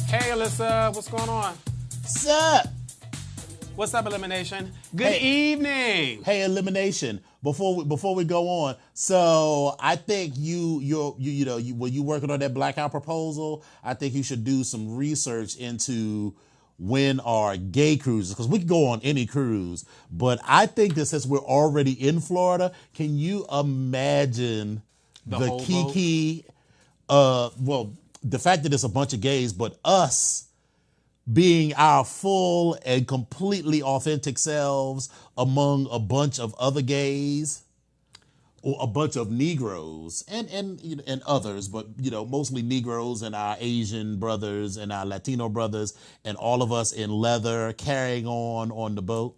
Hey, Alyssa, what's going on? Sup? What's up, Elimination? Good evening. Hey, Elimination. Before we go on, so I think you when you working on that blackout proposal, I think you should do some research into when are gay cruises, because we can go on any cruise, but I think that since we're already in Florida, can you imagine the whole Kiki? Well, the fact that it's a bunch of gays, but us being our full and completely authentic selves among a bunch of other gays or a bunch of Negroes and others, but mostly Negroes and our Asian brothers and our Latino brothers and all of us in leather carrying on the boat.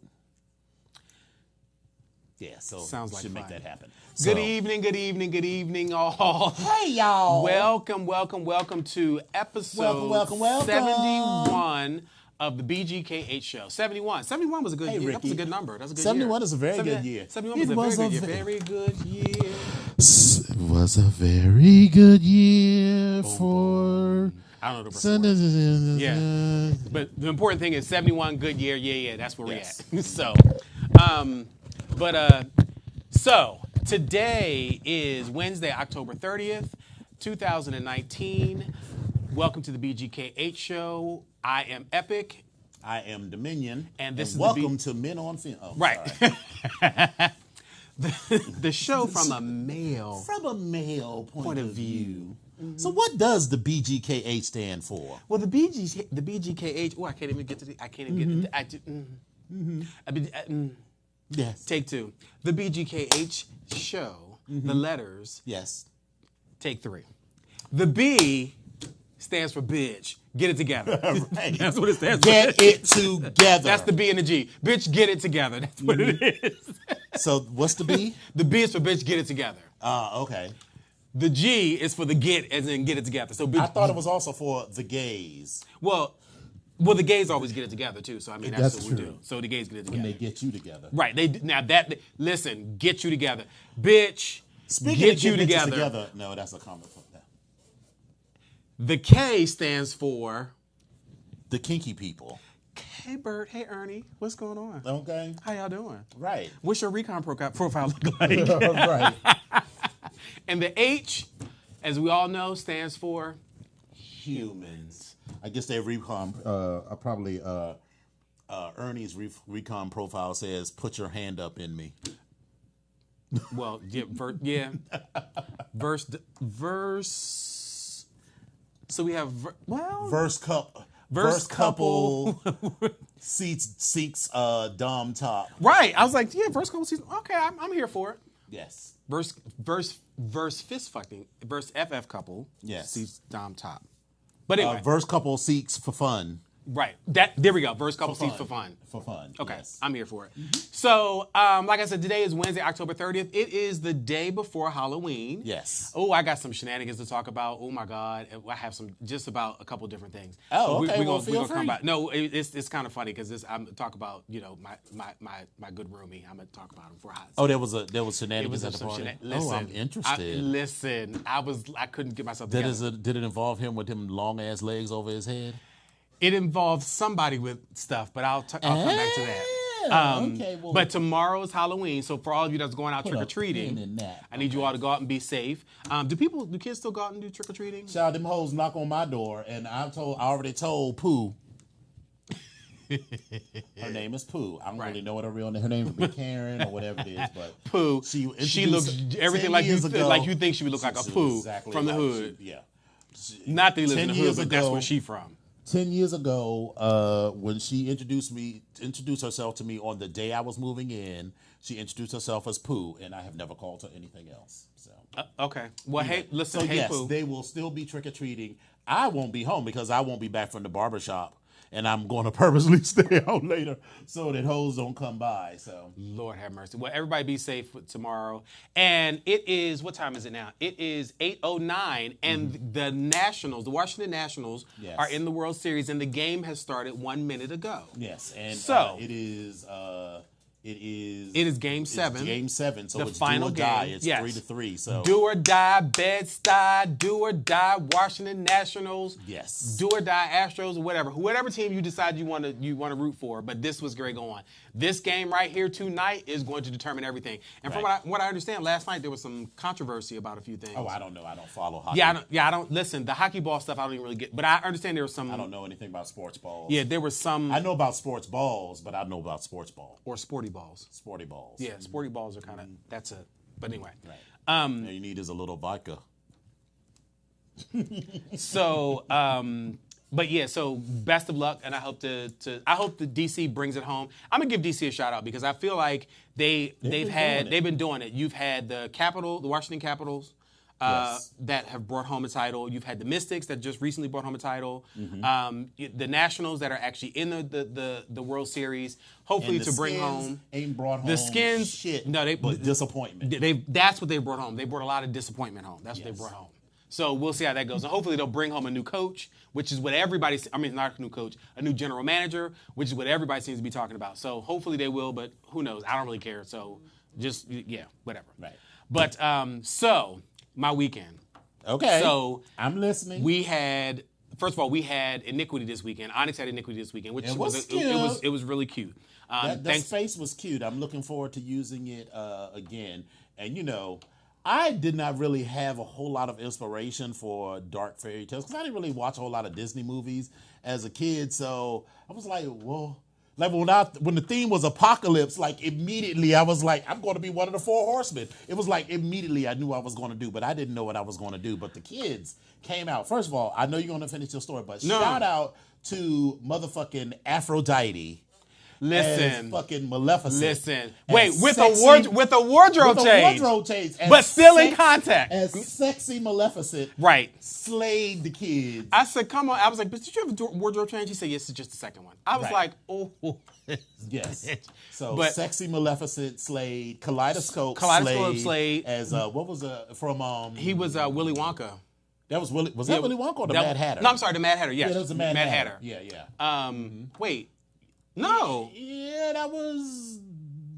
Yeah, so Sounds like should fun. make that happen. Good evening, all. Hey, y'all. Welcome to episode Welcome. 71 of the BGK8 show. 71. 71 was a good year. Ricky. That was a good number. That's a good 71 year. is a very good year. 71 was a very good year. It was a very good year for... I don't know the percent. Yeah. But the important thing is 71, good year. Yeah, that's where Yes. we're at. So today is Wednesday, October 30th, 2019. Welcome to the BGK8 show. I am Epic. I am Dominion. And this is welcome to Men on Film. Oh, Right. sorry. the show from a male point of view. Mm-hmm. So what does the BGKH stand for? Well, the BGKH. Oh, I can't even get to the. I can't even get. Yes. Take two. The BGKH show. The letters. Yes. Take three. The B stands for bitch. Get it together. Right. That's what it stands for. Get it together. That's the B and the G. Bitch, get it together. That's what it is. So what's the B? The B is for bitch, get it together. Okay. The G is for the get, as in get it together. So bitch, I thought it was also for the gays. Well, the gays always get it together too. So I mean, that's what we true. do. So the gays get it When together. they get you together. Right. Listen, get you together, bitch. Speaking get of you getting bitches together. No, that's a comment from that. The K stands for The kinky people. Hey Bert. Hey Ernie. What's going on? Okay. How y'all doing? Right. What's your recon profile look like? Right. And the H, as we all know, stands for humans. I guess their recon, probably Ernie's recon profile says, "Put your hand up in me." Well, yeah, verse. So we have Verse couple seeks dom top. Right. I was like, yeah, verse couple season. Okay, I'm here for it. Yes. Verse fist fucking. Verse FF couple. Yes. Seats dom top. But anyway, Verse couple seeks for fun. right. There we go. Verse couple seats for fun. For fun. Okay, Yes. I'm here for it. So, like I said, today is Wednesday, October 30th. It is the day before Halloween. Yes. Oh, I got some shenanigans to talk about. Oh my God, I have just about a couple different things. Oh, okay. We're Well, gonna feel come free. back. No, it's kind of funny because I'm talk about my good roomie. I'm gonna talk about him for a hot. Oh, there was shenanigans It at was the party. Listen, I'm interested. I couldn't get myself Did together. it involve him with them long ass legs over his head? It involves somebody with stuff, but I'll come back to that. Okay, well, But tomorrow is Halloween, so for all of you that's going out Put a trick or treating, pin in that. I need you all to go out and be safe. Do kids still go out and do trick or treating? Child, them hoes knock on my door, and I already told Pooh. Her name is Pooh. I don't Right. really know what her real name. Her name could be Karen or whatever it is, but Pooh. She looks introduced- everything 10 like you years ago, like you think she would look like a she was Pooh exactly from the like hood. yeah. Not that he lives in 10 the hood, years but that's ago- where she from. 10 years ago, when she introduced herself to me on the day I was moving in, she introduced herself as Pooh, and I have never called her anything else. So, Okay. Well, hey, listen, so hey, yes, Pooh. they will still be trick or treating. I won't be home because I won't be back from the barbershop, and I'm going to purposely stay out later so that hoes don't come by. So, Lord have mercy. Well, everybody be safe for tomorrow. And it is, what time is it now? It is 8:09, and the Nationals, the Washington Nationals, Yes. are in the World Series, and the game has started 1 minute ago. yes, and So- it is It is. It is Game 7. It's Game 7, so The it's final do or die. game. It's Yes. 3-3. So Do or die, Bed-Stuy, do or die, Washington Nationals. yes, Do or die, Astros, or whatever team you decide you want to root for. But this was great going. This game right here tonight is going to determine everything. And from what I understand, last night there was some controversy about a few things. Oh, I don't know. I don't follow hockey. Yeah, I don't listen. The hockey ball stuff I don't even really get, but I understand there was some. I don't know anything about sports balls. Yeah, there was some I know about sports balls, but I know about sports ball. or sporty balls. Sporty balls. Yeah, sporty balls are kind of that's it. But anyway, Right. All you need is a little vodka. so but yeah, so best of luck, and I hope I hope the DC brings it home. I'm gonna give DC a shout out because I feel like they've been doing it. You've had the Washington Capitals. Yes. That have brought home a title. You've had the Mystics that just recently brought home a title. The Nationals that are actually in the World Series. Hopefully And the to bring Skins home ain't brought home the Skins. shit. No, but disappointment. That's what they brought home. They brought a lot of disappointment home. That's what they brought home. So we'll see how that goes. And hopefully they'll bring home a new coach, which is what not a new coach, a new general manager, which is what everybody seems to be talking about. So hopefully they will, but who knows? I don't really care. So just whatever. Right. But so my weekend. Okay. So I'm listening. we had Iniquity this weekend. Onyx had Iniquity this weekend, which It was it was really cute. that space was cute. I'm looking forward to using it again. And I did not really have a whole lot of inspiration for dark fairy tales because I didn't really watch a whole lot of Disney movies as a kid. So I was like, well, like when the theme was apocalypse, like immediately I was like, I'm going to be one of the 4 horsemen. It was like immediately I knew what I was going to do, but I didn't know what I was going to do. But the kids came out. First of all, I know you're going to finish your story, but shout out to motherfucking Aphrodite. Listen, As fucking Maleficent. Listen, wait, with a with wardrobe a change, wardrobe change, but still in contact. As sexy Maleficent, Right. slayed the kids. I said, come on. I was like, but did you have a wardrobe change? He said, yes, it's just the second one. I was Right. like, oh. Yes. So But- sexy Maleficent slayed. Kaleidoscope slayed. as what was from He was Willy Wonka. that was Willy was that Willy Wonka or the Mad Hatter? No, I'm sorry, the Mad Hatter. Yes, Yeah, that was the Mad Hatter. Hatter. Yeah. Wait, no. Yeah, that was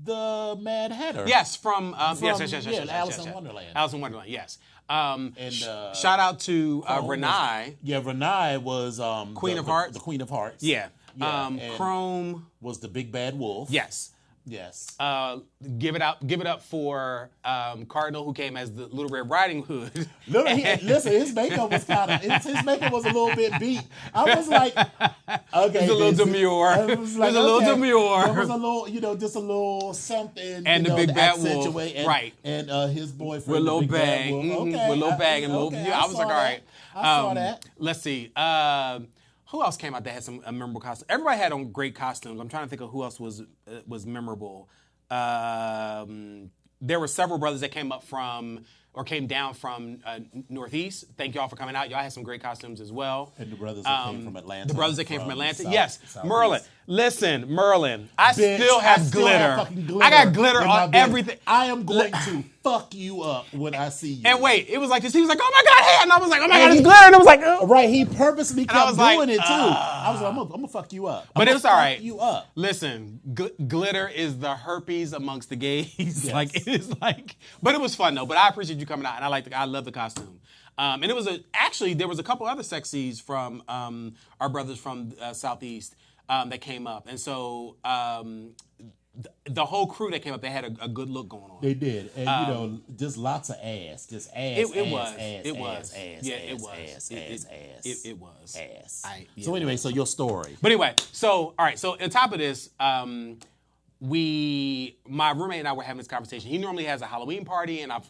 the Mad Hatter. Yes, from yes, Alice in Wonderland. Alice in Wonderland, yes. And Shout out to Renai. Yeah, Renai was Queen of Hearts. The Queen of Hearts. Yeah. And Chrome. was the big bad wolf. Yes. Yes. Give it up for Cardinal, who came as the Little Red Riding Hood. Listen, his makeup was his makeup was a little bit beat. I was like, okay, It's a little demure. It was like, It was a little demure. There was a little, just a little something. And the big bad wolf, accentuate, right? And his boyfriend, With a little the big bad bang, wolf. with Okay, a little bang and a little. okay, Yeah, I was like, all right. I saw that. Let's see. Who else came out that had some memorable costumes? Everybody had on great costumes. I'm trying to think of who else was memorable. There were several brothers that came down from Northeast. Thank y'all for coming out. Y'all had some great costumes as well. And the brothers that came from Atlanta. The brothers that came from Atlanta. South- Yes. Southeast. Merlin. Listen, Merlin. I Bitch, still have I glitter. fucking glitter. I got glitter in my on bed. everything. I am going to fuck you up when I see you. And wait, it was like this. He was like, oh my God, hey. And I was like, oh my God, it's glitter. And I was like, oh. Right, he purposely I kept was like, doing it too. I was like, I'm gonna fuck you up. But I'm it's gonna all fuck right. You up. Listen, glitter is the herpes amongst the gays. Yes. Like it is like, but it was fun though. But I appreciate you coming out, and I love the costume. And it was actually there was a couple other sexies from our brothers from Southeast that came up, and so the whole crew that came up, they had a good look going on. They did, and just lots of ass, just ass. It was. So anyway, so your story. But anyway, so all right. So on top of this, my roommate and I were having this conversation. He normally has a Halloween party, and I've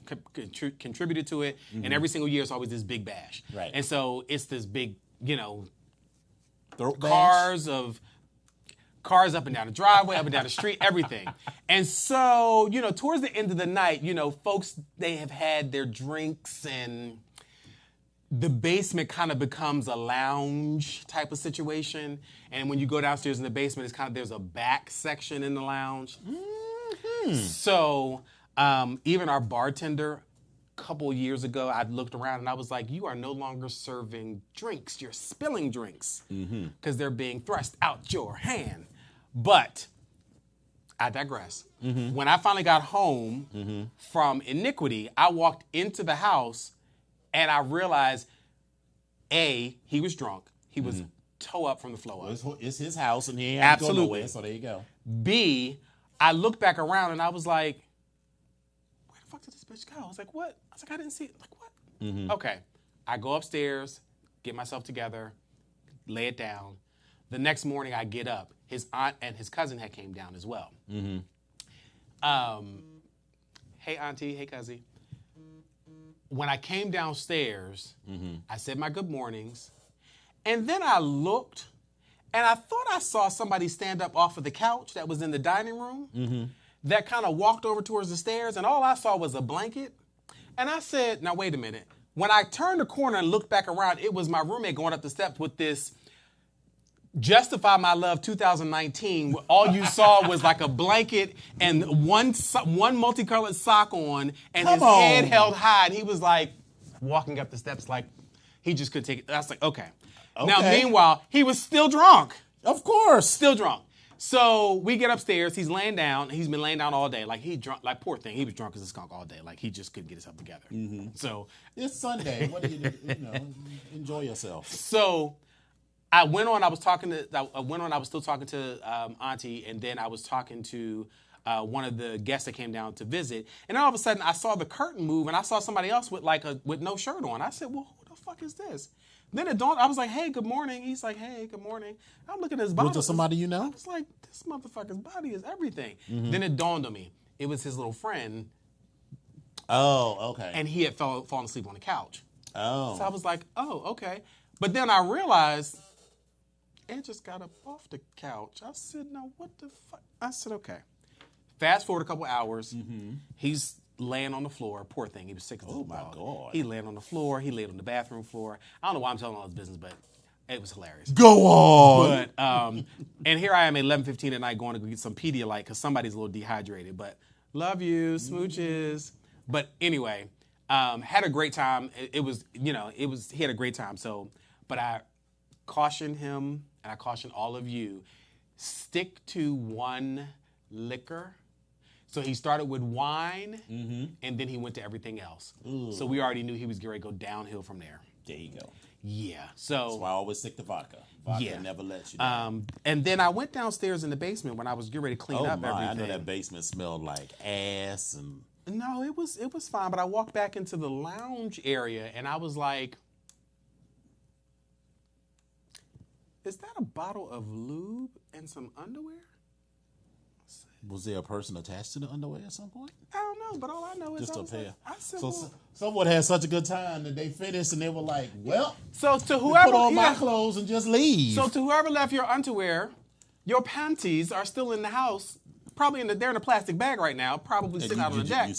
contributed to it. And every single year, it's always this big bash. Right. And so it's this big, Throat bash? cars up and down the driveway, up and down the street, everything. And so, towards the end of the night, folks, they have had their drinks and the basement kind of becomes a lounge type of situation. And when you go downstairs in the basement, it's there's a back section in the lounge. Mm-hmm. So even our bartender, a couple years ago, I looked around and I was like, you are no longer serving drinks. You're spilling drinks because they're being thrust out your hand. But I digress. When I finally got home from Iniquity, I walked into the house and I realized, A, he was drunk. He was toe up from the floor up. It's his house and he ain't have to go Absolutely. nowhere, so there you go. B, I looked back around and I was like, where the fuck did this bitch go? I was like, what? I was like, I didn't see it. Like, what? Okay. I go upstairs, get myself together, lay it down. The next morning I get up. His aunt and his cousin had came down as well. Hey, auntie. Hey, cousin. When I came downstairs, I said my good mornings. And then I looked, and I thought I saw somebody stand up off of the couch that was in the dining room that kind of walked over towards the stairs, and all I saw was a blanket. And I said, now, wait a minute. When I turned the corner and looked back around, it was my roommate going up the steps with this Justify My Love 2019, where all you saw was like a blanket and one multicolored sock on, and his head held high, and he was like walking up the steps like he just couldn't take it. I was like, okay. Now, meanwhile, he was still drunk. Of course. Still drunk. So we get upstairs. He's laying down. He's been laying down all day. Like, he drunk. Like, poor thing. He was drunk as a skunk all day. Like, he just couldn't get himself together. So It's Sunday. What do you do? Enjoy yourself. So I went on. I was still talking to Auntie, and then I was talking to one of the guests that came down to visit. And all of a sudden, I saw the curtain move, and I saw somebody else with with no shirt on. I said, "Well, who the fuck is this?" Then it dawned. I was like, "Hey, good morning." He's like, "Hey, good morning." I'm looking at his body. Was it somebody you know? I was like, "This motherfucker's body is everything." Then it dawned on me. It was his little friend, Oh, okay. and he had fallen asleep on the couch. Oh. So I was like, "Oh, okay." But then I realized Ed just got up off the couch. I said, "Now what the fuck?" I said, "Okay." Fast forward a couple hours. He's laying on the floor. Poor thing. He was sick as a dog. Oh, my God. He laid on the floor. He laid on the bathroom floor. I don't know why I'm telling all this business, but it was hilarious. Go on. But and here I am at 11:15 at night going to go get some Pedialyte because somebody's a little dehydrated. But love you, smooches. But anyway, had a great time. He had a great time. So, but I caution him and I caution all of you, stick to one liquor. So he started with wine, and then he went to everything else. So we already knew he was going to go downhill from there. There you go. Yeah. So That's why I always stick to vodka. Vodka never lets you down. and then I went downstairs in the basement when I was getting ready to clean up everything. I know that basement smelled like ass and. No, it was fine. But I walked back into the lounge area, and I was like, "Is that a bottle of lube and some underwear?" Was there a person attached to the underwear at some point? I don't know, but all I know is Just I a was pair. like, I said, So well, someone had such a good time that they finished and they were like, well, so to put whoever on my clothes and just leave. So to whoever left your underwear, your panties are still in the house. Probably they're in a plastic bag right now, probably sitting out on the deck.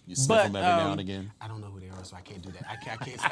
You sniff them every now and again. I don't know who they are, so I can't do that. I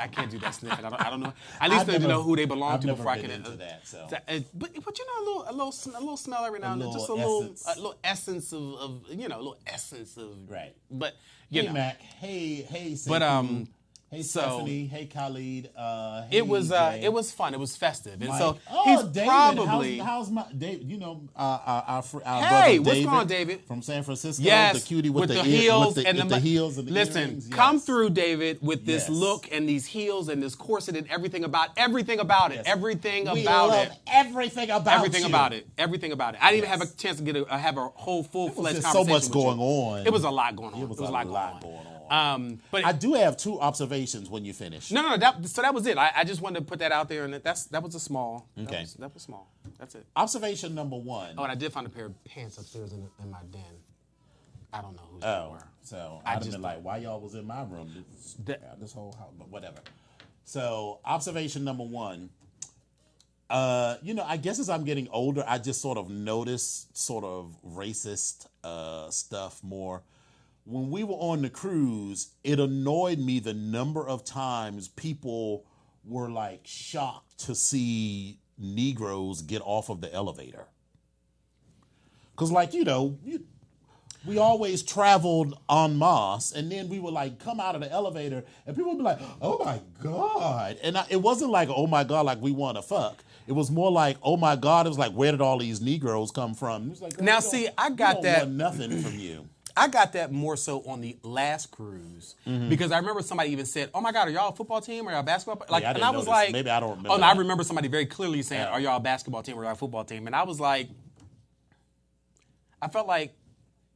can't do that sniffing. I don't know. At least I need to know who they belong to before I can. Into that, so. But you know, a little smell every now and then, just a little essence of a little essence of right. But hey Mac, hey, Sekou. But hey Stephanie, hey Khalid, hey it was Jay. it was fun. It was festive, and Mike. so David, he's probably how's my David? You know our Hey, brother what's David going on, David? from San Francisco, Yes, the cutie with the heels with the heels and the listen, earrings. Yes. come through, David, with this Yes. look and these heels and this corset and everything about it. Everything about We it. love everything everything about Everything you. about it. Everything about it. I didn't even have a chance to have a whole full-fledged There's conversation so much with going you. on. It was a lot going on. It was a lot going on. But I do have two observations when you finish. no. That was it. I just wanted to put that out there, and that was a small. Okay. That was small. That's it. Observation number one. Oh, and I did find a pair of pants upstairs in my den. I don't know whose they were. So I'd have been like, why y'all was in my room this whole house, but whatever. So observation number one, I guess as I'm getting older, I just sort of notice sort of racist stuff more. When we were on the cruise, it annoyed me the number of times people were like shocked to see Negroes get off of the elevator. Because we always traveled en masse, and then we would like come out of the elevator, and people would be like, "Oh my God!" And it wasn't like, "Oh my God," like we want to fuck. It was more like, oh my God, it was like, where did all these Negroes come from? It was like, girl, Now, we don't- see, I we got don't that- want nothing from you. I got that more so on the last cruise because I remember somebody even said, "Oh my God, are y'all a football team or y'all a basketball?" Like, I and didn't I was notice. like, Maybe I don't remember Oh, no, I that. remember somebody very clearly saying, Yeah. "Are y'all a basketball team or y'all a football team?" And I was like, I felt like,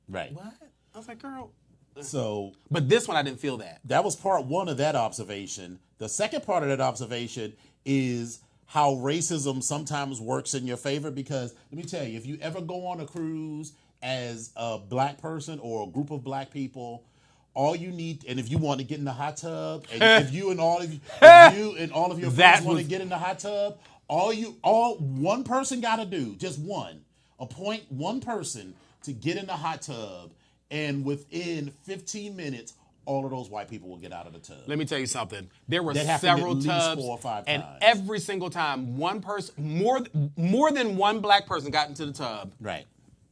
Right. what? I was like, girl. So But this one, I didn't feel that. that was part one of that observation. The second part of that observation is how racism sometimes works in your favor. Because let me tell you, if you ever go on a cruise as a black person or a group of black people, all you need, and if you want to get in the hot tub, and if you and all of your That friends want was- to get in the hot tub, one person got to do, just one, appoint one person to get in the hot tub, and within 15 minutes, all of those white people will get out of the tub. Let me tell you something. There were That happened at several least tubs, 4 or 5 and times. every single time, one person, more than one black person got into the tub. Right.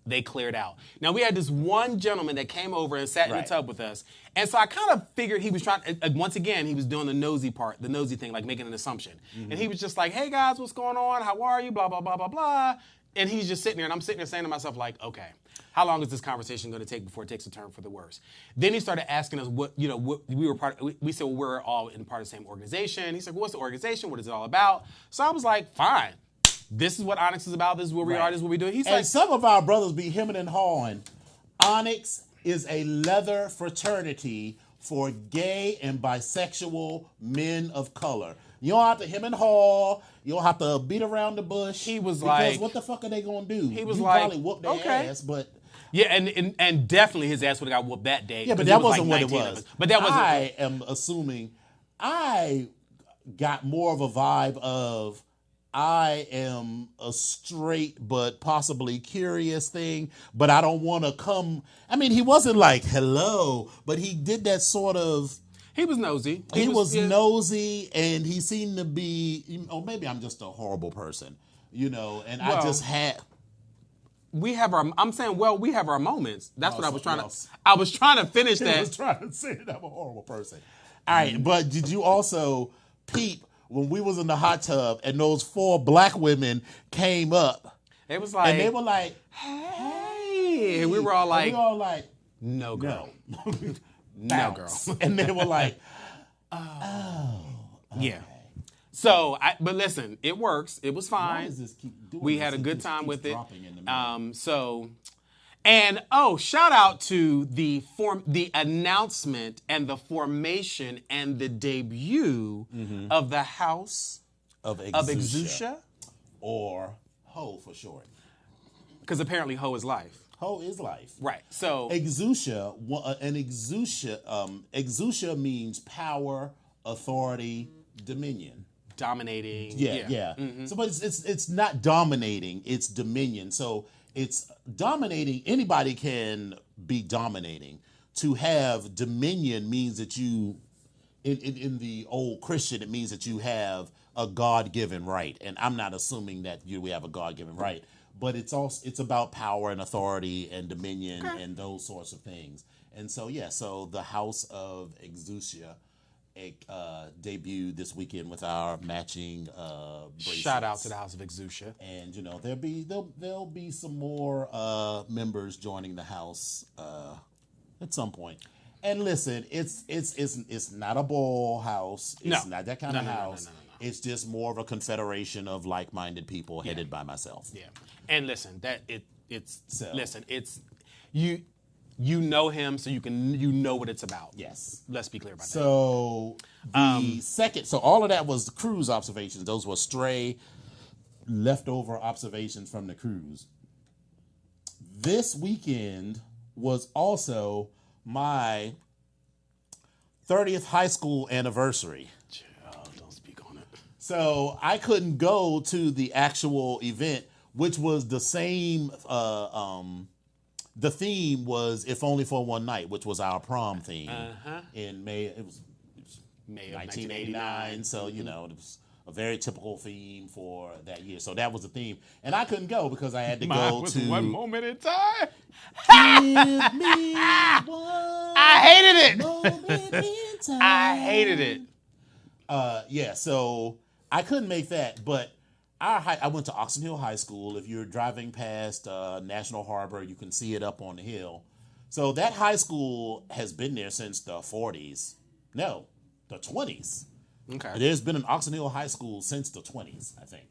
They cleared out. Now, we had this one gentleman that came over and sat in Right. the tub with us. And so I kind of figured he was trying, once again, he was doing the nosy part, the nosy thing, like making an assumption. And he was just like, hey guys, what's going on? How are you? Blah, blah, blah, blah, blah. And he's just sitting there, and I'm sitting there saying to myself, like, okay, how long is this conversation going to take before it takes a turn for the worse? Then he started asking us what we were part of. We said, well, we're all in part of the same organization. He said, well, what's the organization? What is it all about? So I was like, fine. This is what Onyx is about. This is where we are. This is what we do. He's And like, some of our brothers be hemming and hawing. Onyx is a leather fraternity for gay and bisexual men of color. You don't have to hem and haw. You don't have to beat around the bush. He was because like- what the fuck are they gonna do? He was you like, probably whoop their okay. ass, but yeah, and definitely his ass would have got whooped that day. yeah, but 'cause that it was wasn't like what it 19 of was. us. But that wasn't. I am assuming I got more of a vibe of I am a straight but possibly curious thing, but I don't want to come. I mean, he wasn't like hello, but he did that sort of. He was nosy. He was yeah. nosy, and he seemed to be. Or maybe I'm just a horrible person, and I Well, just had. We have our. I'm saying, well, we have our moments. That's what I was trying well, to. I was trying to finish I that. was trying to say that I'm a horrible person. All right, but did you also peep when we was in the hot tub and those 4 black women came up It was like, and they were like, hey, and we were all and like, we all like, no, girl, no, no, girl. Bounce. And they were like, Yeah. So, but listen, it works. It was why fine. does this keep doing We this? had a It good just time keeps with it. dropping in the middle. And shout out to the announcement and the formation and the debut of the House of of Exucia, or Ho for short. because apparently Ho is life. Ho is life. Right. So Exucia, exucia means power, authority, dominion. dominating. Yeah. So, but it's not dominating; it's dominion. So it's dominating. Anybody can be dominating. To have dominion means that you, in the old Christian, it means that you have a God-given right. And I'm not assuming that we have a God-given right, but it's about power and authority and dominion and those sorts of things. And so so the House of Exucia debuted this weekend with our matching bracelets. Shout out to the House of Exucia. And there'll be some more members joining the house at some point. And listen, it's not a ball house. It's not that kind of house. No. It's just more of a confederation of like-minded people headed by myself. Yeah. And listen, So- it's you know him, so you know what it's about. Yes. Let's be clear about that. So the second, so all of that was the cruise observations. Those were stray, leftover observations from the cruise. This weekend was also my 30th high school anniversary. Don't speak on it. So I couldn't go to the actual event, which was the same. The theme was "If Only for One Night," which was our prom theme in May. It was May of 1989. So it was a very typical theme for that year. So that was the theme, and I couldn't go because I had to go to one moment in time. Give me one I hated it. moment in time. I hated it. So I couldn't make that, but I went to Oxon Hill High School. If you're driving past National Harbor, you can see it up on the hill. So that high school has been there since the 40s. No, the 20s. Okay. There's been an Oxon Hill High School since the 20s, I think.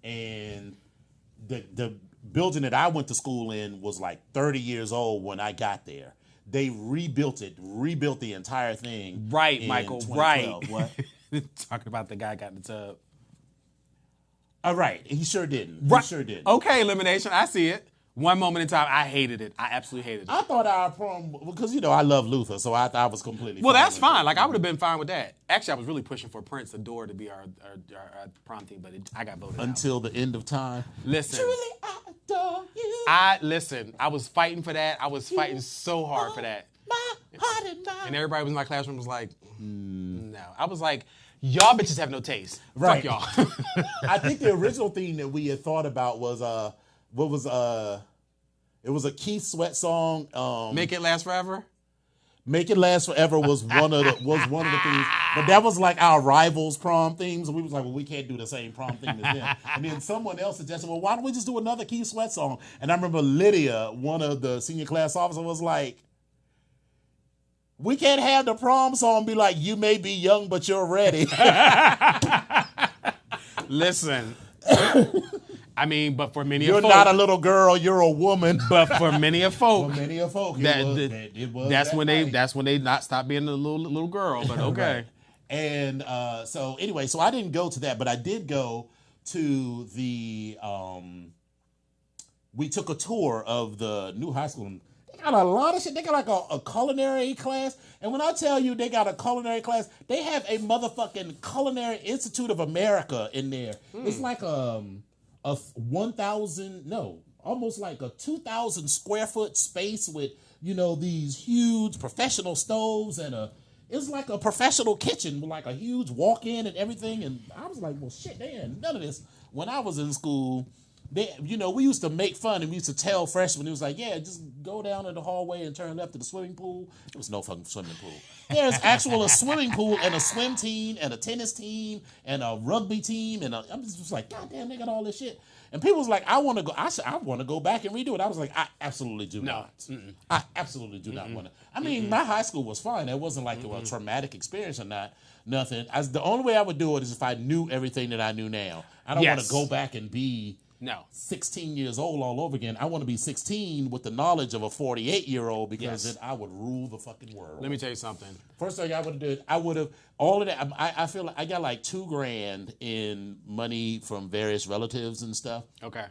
And the building that I went to school in was like 30 years old when I got there. They rebuilt the entire thing. Right, Michael, right. What? Talking about the guy got in the tub. Right. He sure didn't. Right. He sure didn't. Okay, elimination. I see it. One moment in time, I hated it. I absolutely hated it. I thought our prom, because, I love Luther, so I thought I was completely Well, fine that's with fine. it. Like, I would have been fine with that. Actually, I was really pushing for Prince Adore to be our prom team, but I got voted out. Until the end of time. Listen. Truly, I adore you. I was fighting for that. I was fighting so hard for that. My heart and mind. And everybody in my classroom was like, no. I was like, y'all bitches have no taste. Right. Fuck y'all. I think the original thing that we had thought about was, it was a Keith Sweat song. Make It Last Forever? Make It Last Forever was one of the things. But that was like our rivals' prom themes. And we was like, well, we can't do the same prom theme as them. And then someone else suggested, well, why don't we just do another Keith Sweat song? And I remember Lydia, one of the senior class officers, was like, we can't have the prom song be like, you may be young, but you're ready. Listen. I mean, but for many You're of folk, not a little girl, you're a woman. but for many of folk, that's that's when they not stop being a little girl. But okay. Right. And so anyway, so I didn't go to that, but I did go to the. We took a tour of the new high school. They got a lot of shit. They got like a culinary class, and when I tell you they got a culinary class, they have a motherfucking Culinary Institute of America in there. It's like a 1,000, no, almost like a 2,000 square foot space with, these huge professional stoves and it's like a professional kitchen with like a huge walk-in and everything. And I was like, well, shit, they had none of this. When I was in school, we used to make fun and we used to tell freshmen, it was like, yeah, just go down in the hallway and turn left to the swimming pool. There was no fucking swimming pool. There's actual a swimming pool and a swim team and a tennis team and a rugby team. And I'm just like, God damn, they got all this shit. And people was like, I want to go. I said, I want to go back and read it. I was like, I absolutely do not. I absolutely do not want to. I mean, my high school was fine. It wasn't like a traumatic experience or nothing. The only way I would do it is if I knew everything that I knew now. I don't want to go back and be 16 years old all over again. I want to be 16 with the knowledge of a 48-year-old because then I would rule the fucking world. Let me tell you something. First thing I would have did, I would have all of that. I feel like I got like $2,000 in money from various relatives and stuff. Okay.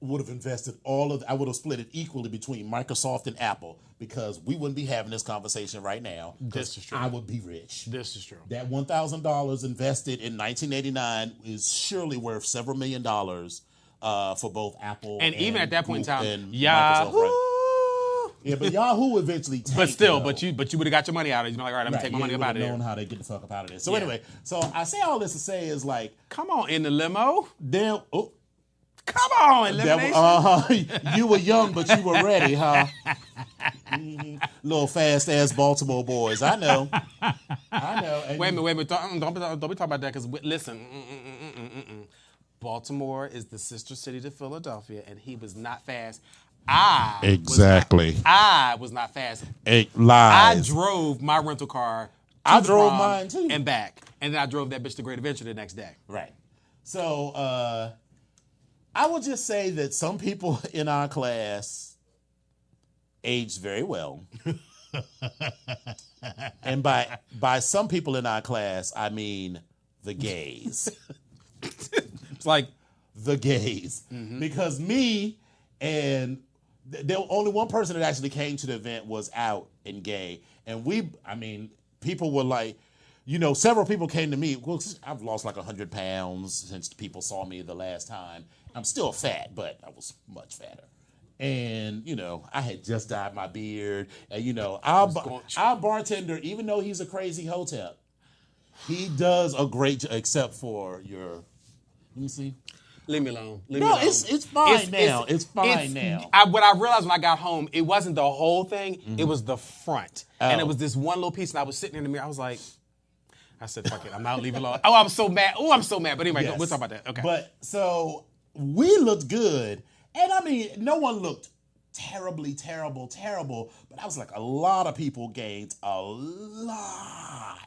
Would have invested I would have split it equally between Microsoft and Apple because we wouldn't be having this conversation right now. This is true. I would be rich. This is true. That $1,000 invested in 1989 is surely worth several $1 million for both Apple and even at that point in time, Yahoo. Right? Yeah, but Yahoo eventually tanked. But still, but you would have got your money out of it. You'd be like, all right, I'm going to take my money up out of there. Known how to get the fuck up out of there. So anyway, so I say all this to say is like, come on, in the limo. Come on, elimination. You were young, but you were ready, huh? Little fast-ass Baltimore boys. I know. And wait a minute. Don't be talking about that because, listen, Baltimore is the sister city to Philadelphia, and he was not fast. Exactly. I was not fast. Lies. I drove my rental car I drove mine, too. And back. And then I drove that bitch to Great Adventure the next day. Right. So, I will just say that some people in our class aged very well. And by some people in our class, I mean the gays. It's like the gays. Mm-hmm. Because me and the only one person that actually came to the event was out and gay. And people were like, several people came to me. Well, I've lost like 100 pounds since people saw me the last time. I'm still fat, but I was much fatter. And, I had just dyed my beard. And, our bartender, even though he's a crazy hotep, he does a great job, except for let me see. Leave me alone. It's fine now. It's fine now. What I realized when I got home, it wasn't the whole thing. Mm-hmm. It was the front. And it was this one little piece, and I was sitting in the mirror. I was like, I said, fuck it. I'm not leaving alone. Oh, I'm so mad. Oh, I'm so mad. But anyway, Yes. we'll talk about that. Okay. But so we looked good. And I mean, no one looked terribly, terrible. But I was like, a lot of people gained a lot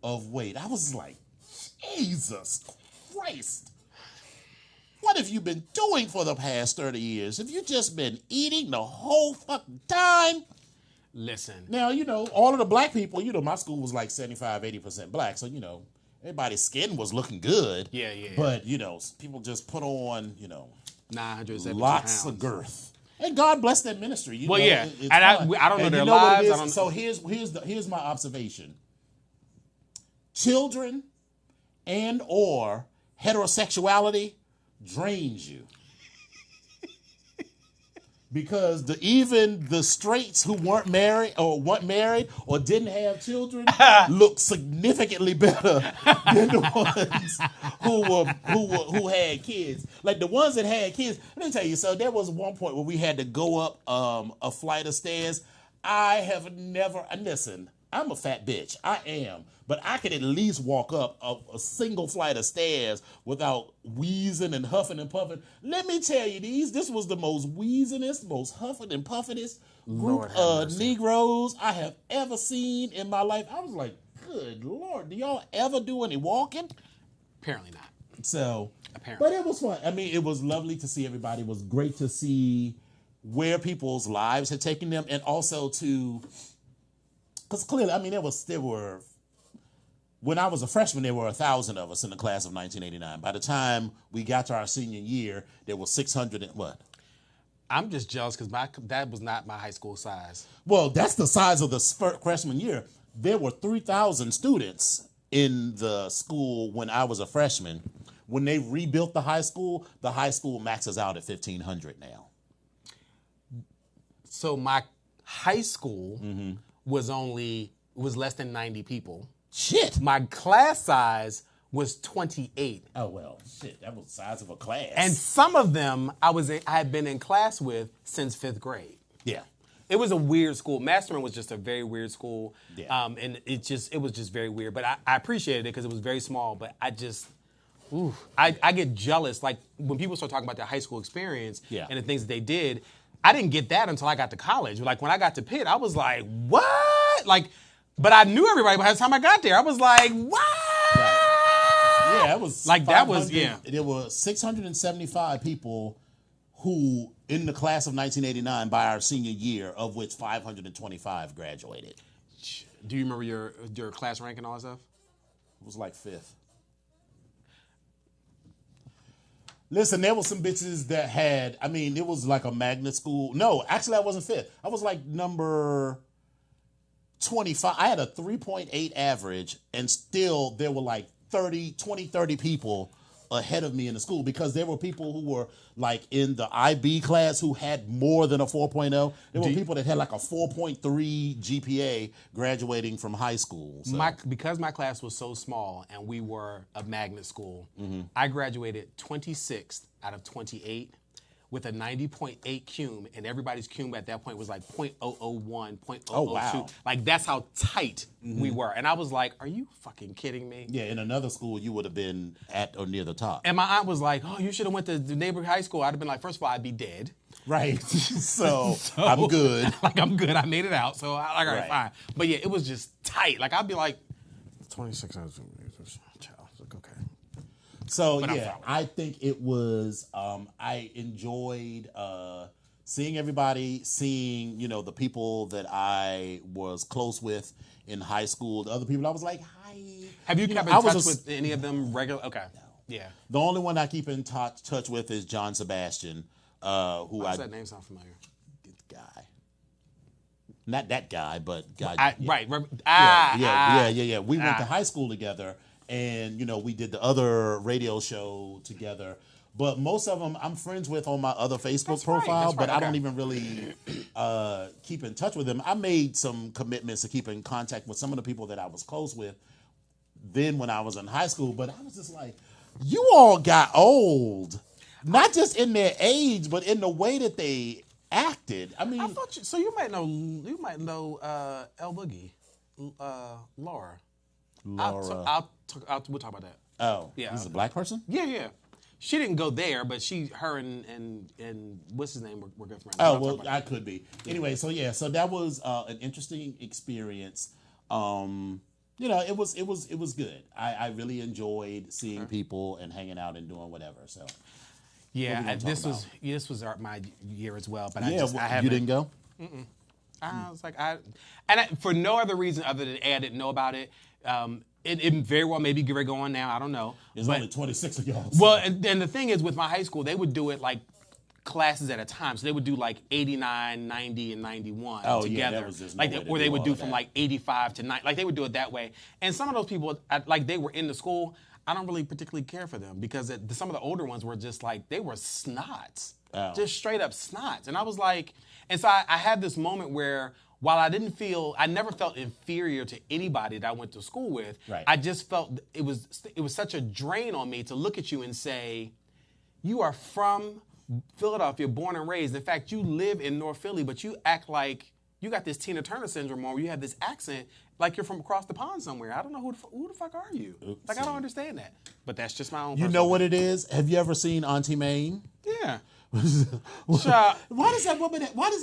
of weight. I was like, Jesus Christ. What have you been doing for the past 30 years? Have you just been eating the whole fucking time? Listen. Now, all of the black people, my school was like 75, 80% black. So, everybody's skin was looking good. Yeah. But, people just put on, 970 lots of girth. And God bless that ministry. Well, yeah. It's And fun. I don't know And their you know what lives. it I is? don't. So here's my observation. Children and or heterosexuality drains you. Because even the straights who weren't married or didn't have children look significantly better than the ones who had kids. Like the ones that had kids. Let me tell you. So there was one point where we had to go up a flight of stairs. I have never. And listen, I'm a fat bitch. I am. But I could at least walk up a single flight of stairs without wheezing and huffing and puffing. Let me tell you, this was the most wheezingest, most huffing and puffingest group of Negroes I have ever seen in my life. I was like, good Lord, do y'all ever do any walking? Apparently not. So, Apparently. But it was fun. I mean, it was lovely to see everybody. It was great to see where people's lives had taken them, and also because clearly, I mean, there were. When I was a freshman, there were 1,000 of us in the class of 1989. By the time we got to our senior year, there were 600 and what? I'm just jealous because that was not my high school size. Well, that's the size of the freshman year. There were 3,000 students in the school when I was a freshman. When they rebuilt the high school maxes out at 1,500 now. So my high school was less than 90 people. Shit. My class size was 28. Oh, well, shit. That was the size of a class. And some of them I had been in class with since 5th grade. Yeah. It was a weird school. Masterman was just a very weird school. Yeah. And it was just very weird. But I appreciated it because it was very small. But I get jealous. Like when people start talking about their high school experience and the things that they did, I didn't get that until I got to college. Like when I got to Pitt, I was like, what? But I knew everybody by the time I got there. I was like, what? Right. Yeah, it was like that was, yeah. There were 675 people who, in the class of 1989 by our senior year, of which 525 graduated. Do you remember your class rank and all that stuff? It was like 5th. Listen, there were some bitches that had, I mean, it was like a magnet school. No, actually I wasn't 5th. I was like number 25. I had a 3.8 average, and still there were like 30 people ahead of me in the school because there were people who were like in the IB class who had more than a 4.0. There were people that had like a 4.3 GPA graduating from high school. So. Because my class was so small and we were a magnet school, I graduated 26th out of 28 with a 90.8 cum, and everybody's cum at that point was like 0.001, 0.002. Oh, wow. Like that's how tight we were. And I was like, are you fucking kidding me? Yeah, in another school, you would have been at or near the top. And my aunt was like, oh, you should have went to the neighborhood high school. I'd have been like, first of all, I'd be dead. Right. so I'm good. Like, I'm good. I made it out. So, all right, Right. fine. But yeah, it was just tight. Like, I'd be like, 26 hours. Okay. So But I'm yeah, fine with I think it was. I enjoyed seeing everybody, seeing the people that I was close with in high school. The other people, I was like, hi. Have you kept in I touch was with any of them regular? Okay. No. Yeah. The only one I keep in touch with is John Sebastian, who Why does that name sound familiar? guy. Not that guy, but guy. Right. Yeah. We went to high school together, and we did the other radio show together. But most of them I'm friends with on my other Facebook profile, but I don't even really keep in touch with them. I made some commitments to keep in contact with some of the people that I was close with then when I was in high school. But I was just like, you all got old, not just in their age, but in the way that they acted. I mean, I thought you might know El Boogie, Laura. Laura. We'll talk about that. Oh, Yeah. he's a black person? Yeah. She didn't go there, but her and what's his name were good friends. Oh, I'll well, talk about I could be. Anyway, so that was an interesting experience. It was good. I really enjoyed seeing people and hanging out and doing whatever. So yeah, talk about? this was my year as well. But yeah, I haven't. you didn't go? I was like, for no other reason other than I didn't know about it. It very well maybe get going now. I don't know. There's only 26 of y'all. Well, and the thing is with my high school, they would do it like classes at a time. So they would do like 89, 90, and 91 Oh, together. yeah, that was just no way to or they do would all do of from that. like 85 to 90. Like they would do it that way. And some of those people, like they were in the school, I don't really particularly care for them because some of the older ones were just like, they were snots. Oh. Just straight up snots. And I was like, and so I had this moment where while I never felt inferior to anybody that I went to school with. Right. I just felt it was such a drain on me to look at you and say, you are from Philadelphia, born and raised. In fact, you live in North Philly, but you act like you got this Tina Turner syndrome on where you have this accent like you're from across the pond somewhere. I don't know who the fuck are you? Oops. Like, I don't understand that. But that's just my own You know what it is? Have you ever seen Auntie Mame? Yeah. Child. Why does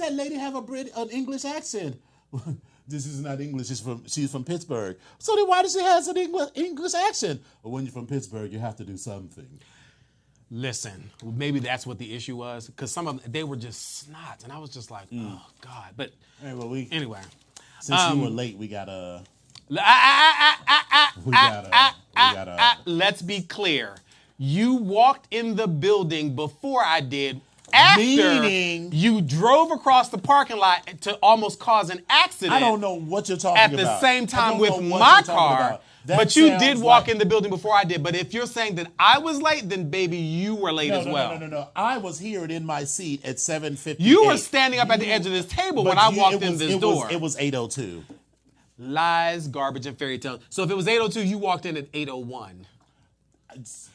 that lady have an English accent? This is not English. She's from Pittsburgh. So then why does she have an English accent? Well, when you're from Pittsburgh, you have to do something. Listen, maybe that's what the issue was because some of them, they were just snots. And I was just like, oh, God. But anyway. Since you were late, we gotta. Let's be clear. You walked in the building before I did. After Meaning, you drove across the parking lot to almost cause an accident. I don't know what you're talking at about. the same time I don't with know what my you're talking car. about. That But you sounds did walk like- in the building before I did. But if you're saying that I was late, then baby, you were late as well. No. I was here and in my seat at 7:58. You were standing up at the edge of this table when I walked in this door. It was 8:02. Lies, garbage, and fairy tales. So if it was 8:02, you walked in at 8:01.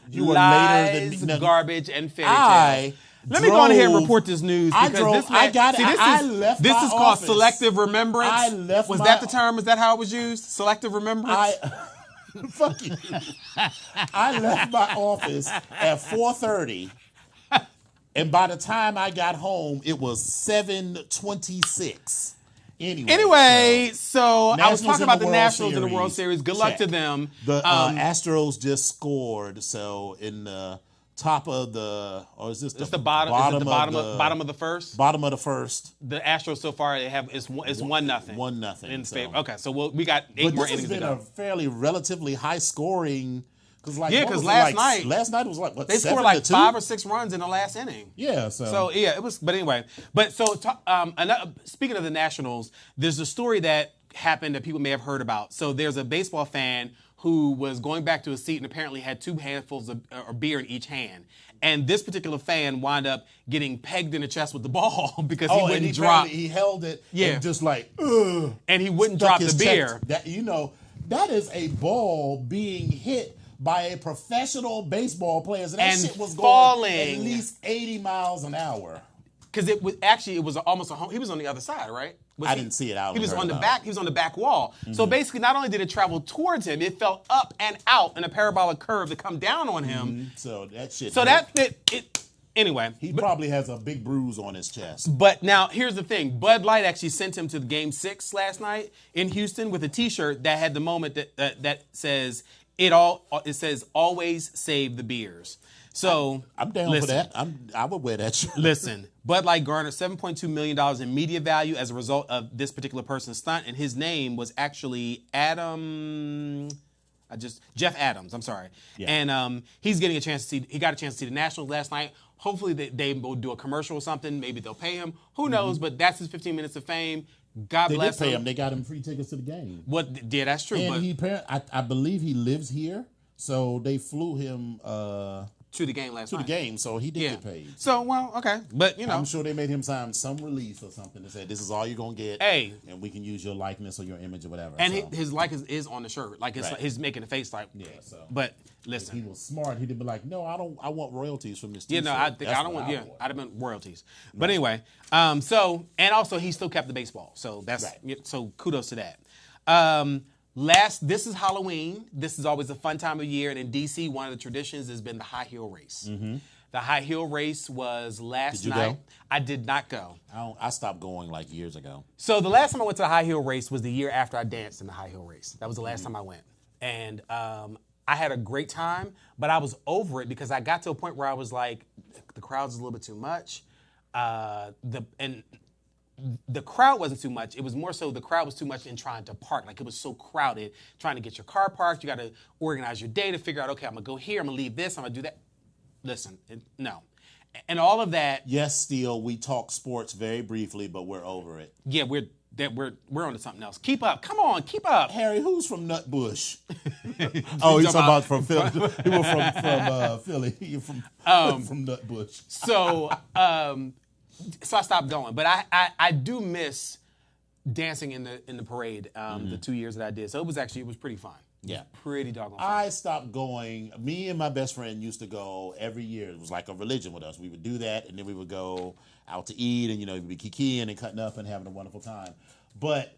You were Lies, later than me. garbage, and fairy tales. Let me go on ahead and report this news because this man, this is called selective remembrance. I left Was my- that the term? Is that how it was used? Selective remembrance? Fuck you. I left my office at 4:30, and by the time I got home, it was 7:26. Anyway, so I was Nationals talking in about the the World Nationals in the World Series. Series. Good luck to Check. them. The Astros just scored, so in the top of is this It's the bottom. Is it the bottom of the first? Bottom of the first. The Astros so far it's 1-0. 1-0. In So. favor. Okay, so we got 8 But more this has innings to been go. a fairly relatively high scoring. Because last night it was like what, they scored 7-2? like 5 or 6 runs in the last inning. Yeah, So yeah, it was. But anyway, speaking of the Nationals, there's a story that happened that people may have heard about. So there's a baseball fan who was going back to his seat and apparently had 2 handfuls of beer in each hand. And this particular fan wound up getting pegged in the chest with the ball because he wouldn't drop. He held it. Yeah. And just like, ugh. And he wouldn't Stuck drop the his beer. chest. That is a ball being hit by a professional baseball player. So that And shit was falling. going at least 80 miles an hour. Because it was almost a home. He was on the other side, right? I didn't see it. He was on the back. He was on the back wall. So basically, not only did it travel towards him, it fell up and out in a parabolic curve to come down on him. So that shit. So hurt. Anyway. He probably has a big bruise on his chest. But now here's the thing: Bud Light actually sent him to the Game 6 last night in Houston with a T-shirt that had the moment that says it says always save the beers. So I'm down for that. I would wear that shirt. Listen, Bud Light garnered $7.2 million in media value as a result of this particular person's stunt, and his name was actually Jeff Adams. I'm sorry. Yeah. And he got a chance to see the Nationals last night. Hopefully they will do a commercial or something. Maybe they'll pay him. Who knows? But that's his 15 minutes of fame. God They bless did pay him. him. They got him free tickets to the game. Yeah, that's true. And But I believe he lives here, so they flew him to the game last to night. the game, so he did Yeah. get paid. So, well, okay. But, I'm sure they made him sign some release or something that said, this is all you're going to get, Hey. and we can use your likeness or your image or whatever. And so, his likeness is on the shirt. Like, Right. he's making a face like, Yeah, so. But, if listen. he was smart, he'd be like, no, I want royalties from this Yeah, t-shirt. no, I think That's I don't what want. Yeah, want. I'd have been royalties. But anyway, and also he still kept the baseball, so that's Right. so kudos to that. This is Halloween. This is always a fun time of year. And in DC, one of the traditions has been the high heel race. The high heel race was last Did you night. go? I did not go. I stopped going like years ago. So the last time I went to the high heel race was the year after I danced in the high heel race. That was the last time I went. And I had a great time, but I was over it because I got to a point where I was like, the crowd's a little bit too much. The crowd wasn't too much. It was more so the crowd was too much in trying to park. Like, it was so crowded trying to get your car parked. You got to organize your day to figure out, okay, I'm going to go here. I'm going to leave this. I'm going to do that. Listen, no. And all of that. Yes, Steele, we talk sports very briefly, but we're over it. Yeah, we're on to something else. Keep up. Come on, keep up. Harry, who's from Nutbush? Oh, he's talking about from Philly. He was from Philly. You're from Nutbush. So I stopped going. But I do miss dancing in the parade the 2 years that I did. So it was pretty fun. Yeah. Pretty doggone fun. I stopped going. Me and my best friend used to go every year. It was like a religion with us. We would do that, and then we would go out to eat, and we'd be kikiing and cutting up and having a wonderful time. But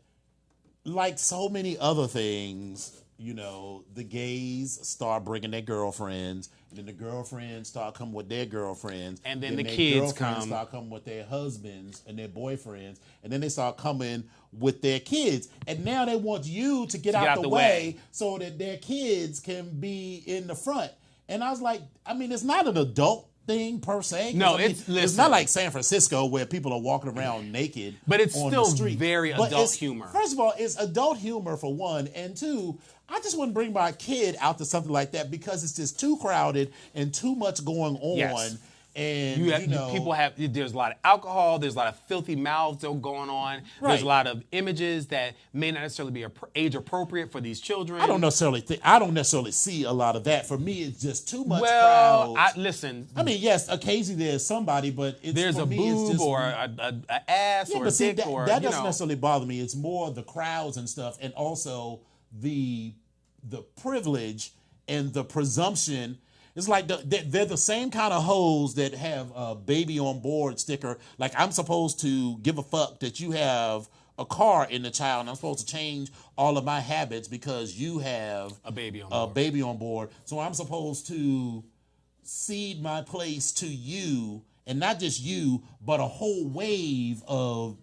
like so many other things, the gays start bringing their girlfriends, and then the girlfriends start coming with their girlfriends, and then the their kids girlfriends start coming with their husbands and their boyfriends, and then they start coming with their kids, and now they want you to get out the way so that their kids can be in the front. And I was like, it's not an adult thing per se. No, it's not like San Francisco where people are walking around naked. But it's on still the street. very adult humor. First of all, it's adult humor for one, and two, I just wouldn't bring my kid out to something like that because it's just too crowded and too much going on. Yes. And there's a lot of alcohol, there's a lot of filthy mouths going on. Right. There's a lot of images that may not necessarily be age appropriate for these children. I don't necessarily see a lot of that. For me, it's just too much crowd. Listen. Yes, occasionally there's somebody, but there's a boob or an ass or a dick that doesn't necessarily bother me. It's more the crowds and stuff, and also the privilege and the presumption. It's like they're the same kind of hoes that have a baby on board sticker. Like, I'm supposed to give a fuck that you have a car in the child, and I'm supposed to change all of my habits because you have a baby on board. So I'm supposed to cede my place to you, and not just you, but a whole wave of,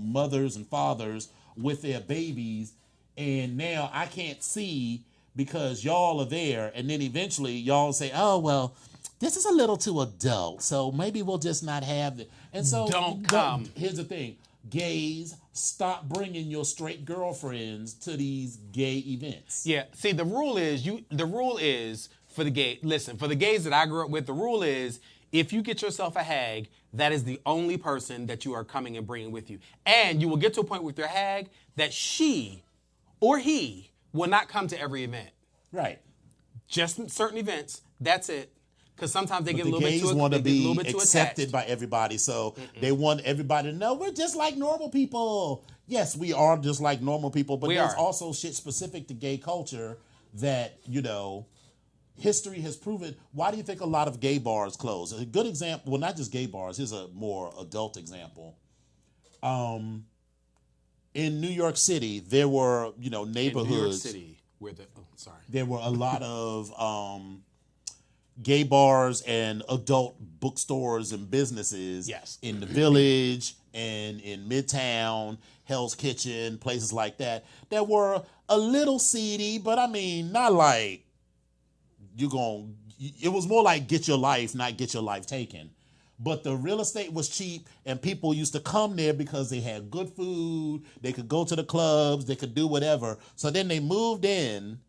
mothers and fathers with their babies. And now I can't see because y'all are there, and then eventually y'all say, oh, well, this is a little too adult, so maybe we'll just not have it. And so don't come. Here's the thing. Gays, stop bringing your straight girlfriends to these gay events. Yeah, see, the rule is for the gay. Listen, for the gays that I grew up with, the rule is if you get yourself a hag, that is the only person that you are coming and bringing with you. And you will get to a point with your hag that she or he will not come to every event. Right. Just certain events. That's it. Because sometimes they get a little bit too attached. The gays want to be accepted attached by everybody, so they want everybody to know we're just like normal people. Yes, we are just like normal people, but there's also shit specific to gay culture that, history has proven. Why do you think a lot of gay bars close? A good example, well, not just gay bars, here's a more adult example. In New York City, there were, neighborhoods. In New York City, there were a lot of gay bars and adult bookstores and businesses in the Village and in Midtown, Hell's Kitchen, places like that were a little seedy, but not like it was more like get your life, not get your life taken. But the real estate was cheap, and people used to come there because they had good food, they could go to the clubs, they could do whatever. So then they moved in,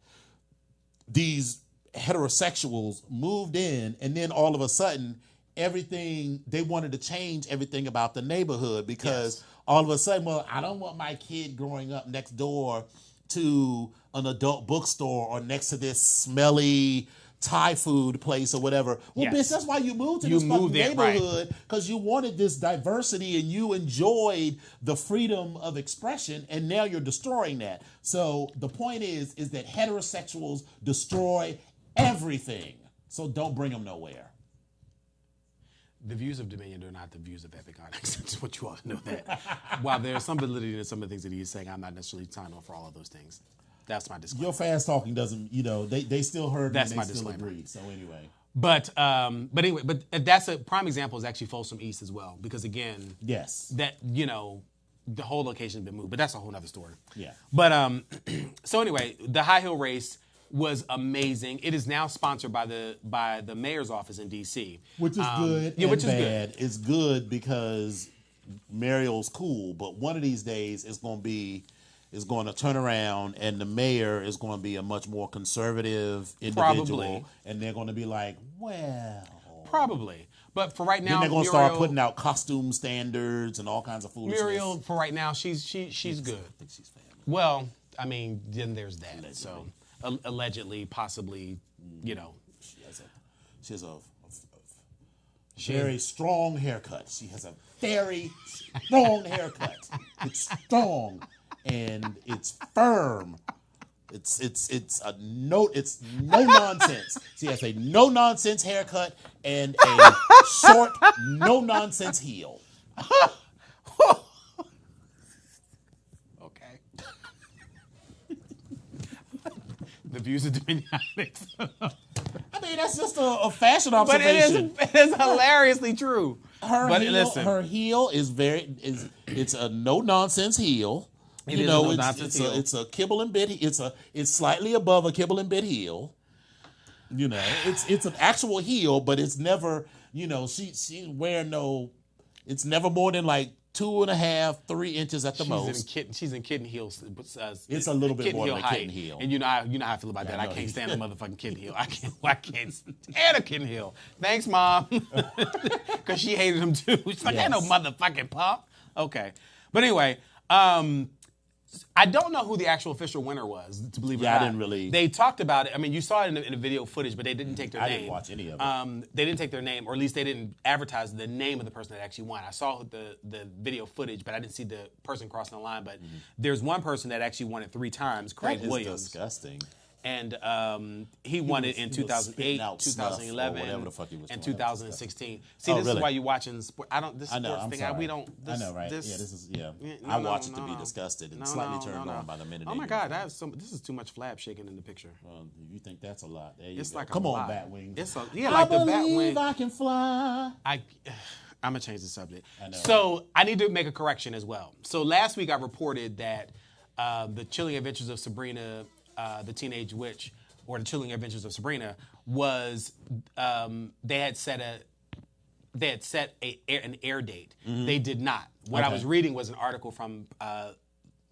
these heterosexuals moved in, and then all of a sudden, they wanted to change everything about the neighborhood because all of a sudden, well, I don't want my kid growing up next door to an adult bookstore or next to this smelly Thai food place or whatever. Well, bitch, that's why you moved to this fucking neighborhood, because you wanted this diversity and you enjoyed the freedom of expression, and now you're destroying that. So the point is that heterosexuals destroy everything. So don't bring them nowhere. The views of Dominion are not the views of Epic Onyx. I just want you all to know that. While there's some validity in some of the things that he's saying, I'm not necessarily signed on for all of those things. That's my disclaimer. Your fast talking doesn't, they still heard That's me my and they still disclaimer. agree. So anyway. But anyway, but that's a prime example is actually Folsom East as well, because again, Yes. that the whole location has been moved, but that's a whole nother story. Yeah. But so anyway, the high heel race was amazing. It is now sponsored by the mayor's office in D.C., Which is good and which is bad. It's good because Mariel's cool, but one of these days it's going to turn around and the mayor is going to be a much more conservative individual. Probably. And they're going to be like, well. Probably. But for right now, Then they're going to start putting out costume standards and all kinds of foolishness. Muriel, for right now, she's good. I think she's family. Well, I mean, then there's that. So allegedly, possibly, She has a very strong haircut. She has a very strong haircut. It's strong and it's firm. It's no nonsense. She has a no nonsense haircut and a short no nonsense heel. Okay. The views of Dominionics. I mean, that's just a fashion But observation. it is hilariously true. Her heel is it's a no nonsense heel. It is a no-nonsense heel. It's a kibble and bit. It's slightly above a kibble and bit heel. It's an actual heel, but it's never. She's wearing no. It's never more than like 2.5, 3 inches at the most. She's in kitten heels. It's a little bit kitten more heel than a height. kitten heel. And you know how I feel about that. I can't stand a motherfucking kitten heel. I can't stand a kitten heel. Thanks, Mom. Because she hated him too. She's like, ain't no motherfucking pump. Okay. But anyway, I don't know who the actual official winner was, to believe it or not. I didn't really. They talked about it. I mean, you saw it in the video footage, but they didn't take their name. I didn't watch any of it. They didn't take their name, or at least they didn't advertise the name of the person that actually won. I saw the video footage, but I didn't see the person crossing the line. But there's one person that actually won it 3 times, Craig That is Williams. disgusting. And he won it in he was spitting 2008, out snuff or 2011, whatever the fuck he was and doing. That was 2016. See, Oh, this really? is why you're watching sport. This I know. sports I'm thing, sorry. we don't. This, I know, right? This, I watch it to be disgusted and slightly turned on by the minute. Oh my God, this is too much flab shaking in the picture. You think that's a lot? There you It's go. like Come a on, lot. Batwing. It's like the I Batwing. believe I can fly. I'm gonna change the subject. I know. So I need to make a correction as well. So last week I reported that the Chilling Adventures of Sabrina, the Teenage Witch, or the Chilling Adventures of Sabrina, was they had set an air date. They did not. What I Okay. was reading was an article from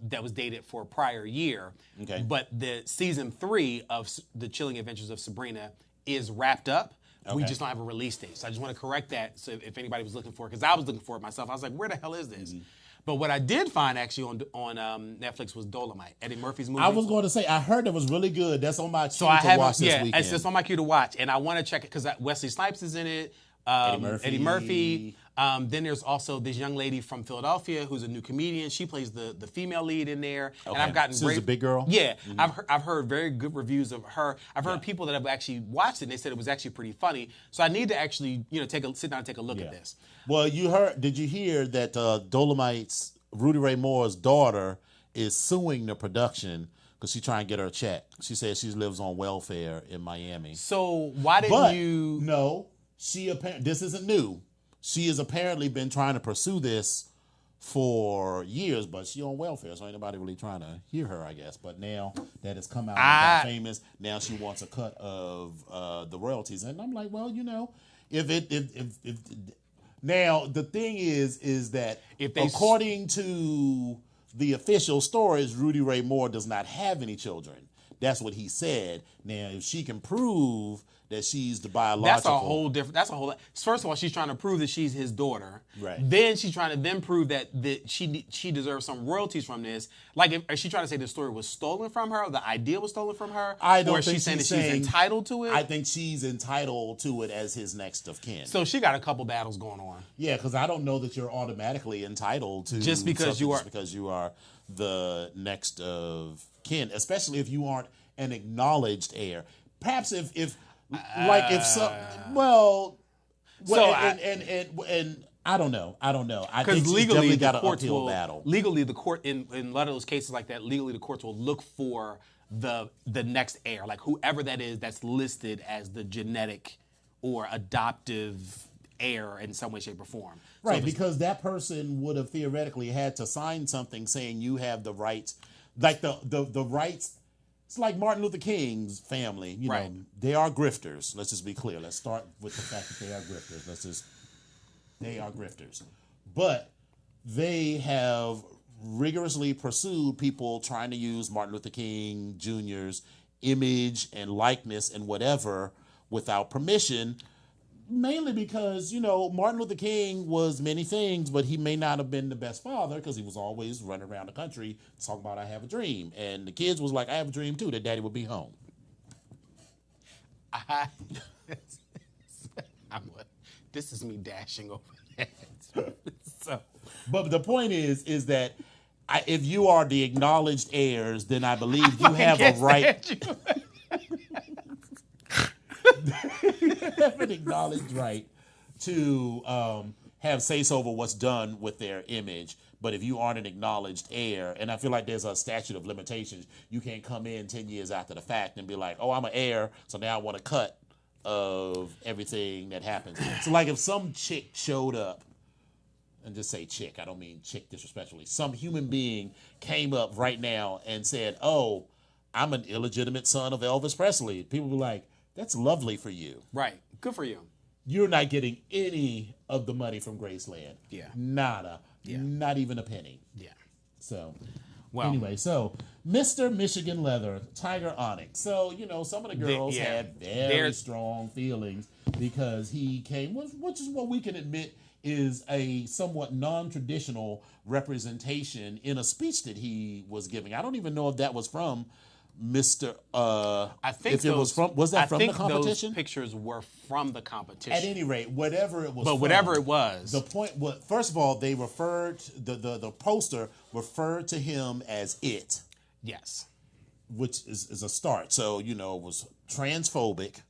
that was dated for a prior year. Okay. But the season 3 of the Chilling Adventures of Sabrina is wrapped up. We Okay. just don't have a release date. So I just want to correct that. So if anybody was looking for it, because I was looking for it myself, I was like, where the hell is this? But what I did find actually on Netflix was Dolomite, Eddie Murphy's movie. I was going to say, I heard it was really good. That's on my queue So I to haven't. watch this Yeah, weekend. it's just on my queue to watch, and I want to check it because Wesley Snipes is in it. Eddie Murphy. Then there's also this young lady from Philadelphia who's a new comedian. She plays the female lead in there, and Okay. I've gotten Susan great. Big Girl? Yeah, I've heard very good reviews of her. I've heard people that have actually watched it and they said it was actually pretty funny. So I need to actually sit down and take a look at this. Well, did you hear that Dolomite's Rudy Ray Moore's daughter is suing the production because she's trying to get her a check. She says she lives on welfare in Miami. So why didn't But you? no, this isn't new. She has apparently been trying to pursue this for years, but she on welfare, so ain't nobody really trying to hear her, I guess. But now that it's come out and got famous, now she wants a cut of the royalties, and I'm like, well, if now the thing is that according to the official stories, Rudy Ray Moore does not have any children. That's what he said. Now, if she can prove that she's the biological, That's a whole different. That's a whole. First of all, she's trying to prove that she's his daughter. Right. Then she's trying to prove that she deserves some royalties from this. Like, is she trying to say the story was stolen from her? The idea was stolen from her? I don't or is think she saying she's that she's saying- entitled to it? I think she's entitled to it as his next of kin. So she got a couple battles going on. Yeah, because I don't know that you're automatically entitled to Just because you are- just because you are the next of kin, especially if you aren't an acknowledged heir. Perhaps if some So and I don't know. I think Because she's legally, definitely the got an courts uphill will battle. legally the court in a lot of those cases like that. Legally, the courts will look for the next heir, like whoever that is that's listed as the genetic or adoptive heir in some way, shape, or form. So Right, if it's- because that person would have theoretically had to sign something saying you have the rights, like the rights. It's like Martin Luther King's family. You Right. know, they are grifters. Let's just be clear. Let's start with the fact that they are grifters. They are grifters, but they have rigorously pursued people trying to use Martin Luther King Jr.'s image and likeness and whatever without permission. Mainly because, you know, Martin Luther King was many things, but he may not have been the best father because he was always running around the country talking about I have a dream. And the kids was like, I have a dream too, that daddy would be home. This is me dashing over that. So But the point is that if you are the acknowledged heirs, then I believe you have a right. Have an acknowledged right to have say-so over what's done with their image. But if you aren't an acknowledged heir, and I feel like there's a statute of limitations, you can't come in 10 years after the fact and be like, oh, I'm an heir, so now I want a cut of everything that happens. So like if some chick showed up, and just say chick, I don't mean chick disrespectfully, some human being came up right now and said, oh, I'm an illegitimate son of Elvis Presley. People be like, that's lovely for you. right, good for you. You're not getting any of the money from Graceland. Yeah. Nada. Yeah. Not even a penny. Yeah. So, Well, anyway, so Mr. Michigan Leather, Tiger Onyx. So, you know, some of the girls yeah. had very strong feelings because he came with, which is what we can admit is a somewhat non-traditional representation in a speech that he was giving. I don't even know if that was from Mr. I think if it was from that from the competition? Those pictures were from the competition. At any rate, whatever it was. But from, whatever it was, the point was, first of all, they referred the poster referred to him as it, yes, which is a start. So, you know, it was transphobic.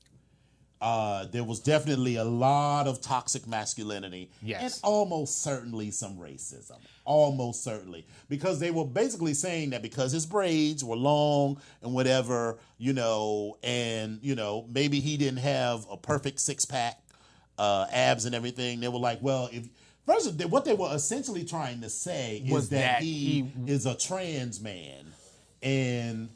There was definitely a lot of toxic masculinity. Yes. And almost certainly some racism. Almost certainly. Because they were basically saying that because his braids were long and whatever, you know, and, you know, maybe he didn't have a perfect six-pack, abs and everything. They were like, well, if... First, what they were essentially trying to say is that he is a trans man. And...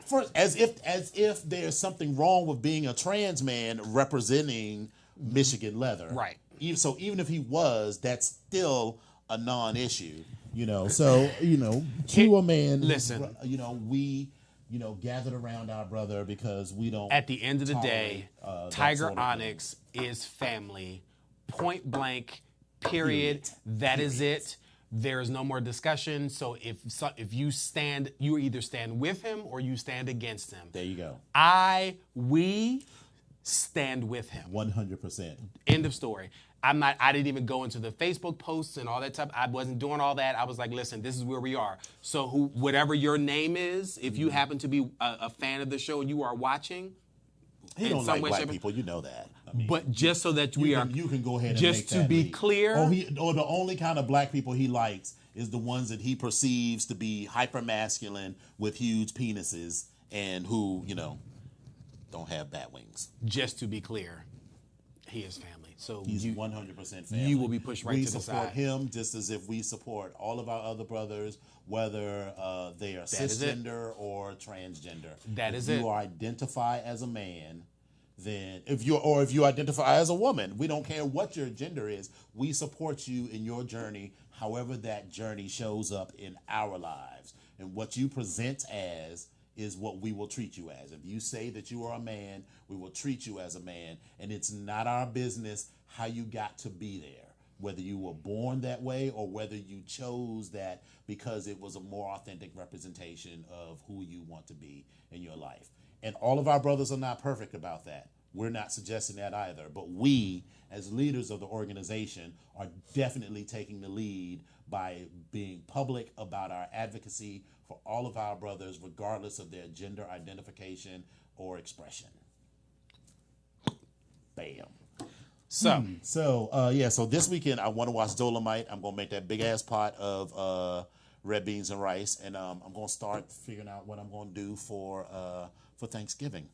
First, as if there's something wrong with being a trans man representing Michigan Leather. Right. So even if he was, that's still a non-issue. You know, so, you know, to a man, listen, you know, we, you know, gathered around our brother because we don't. At the end of the day, that Tiger sort of Onyx is family. Point blank, period. That is it. There is no more discussion. So if you either stand with him or you stand against him. There you go. We stand with him. 100%. End of story. I didn't even go into the Facebook posts and all that stuff. I wasn't doing all that. I was like, listen, this is where we are. So whatever your name is, if you happen to be a fan of the show and you are watching, He don't like black people. You know that. I mean, but just so that you can go ahead and just make to that be leap. clear, or the only kind of black people he likes is the ones that he perceives to be hyper masculine with huge penises and who, you know, don't have bat wings. just to be clear, he is family. So He's 100% family. you will be pushed right we to the support side. him just as if we support all of our other brothers, whether they are is it. cisgender or transgender. That if is you it. identify as a man, then if you identify as a woman, we don't care what your gender is. We support you in your journey, however that journey shows up in our lives. And what you present as is what we will treat you as. If you say that you are a man, we will treat you as a man. And it's not our business how you got to be there, whether you were born that way or whether you chose that because it was a more authentic representation of who you want to be in your life. And all of our brothers are not perfect about that. We're not suggesting that either. But we, as leaders of the organization, are definitely taking the lead by being public about our advocacy for all of our brothers, regardless of their gender identification or expression. Bam. So So this weekend I want to watch Dolomite. I'm going to make that big ass pot of red beans and rice, and I'm gonna start figuring out what I'm gonna do for Thanksgiving.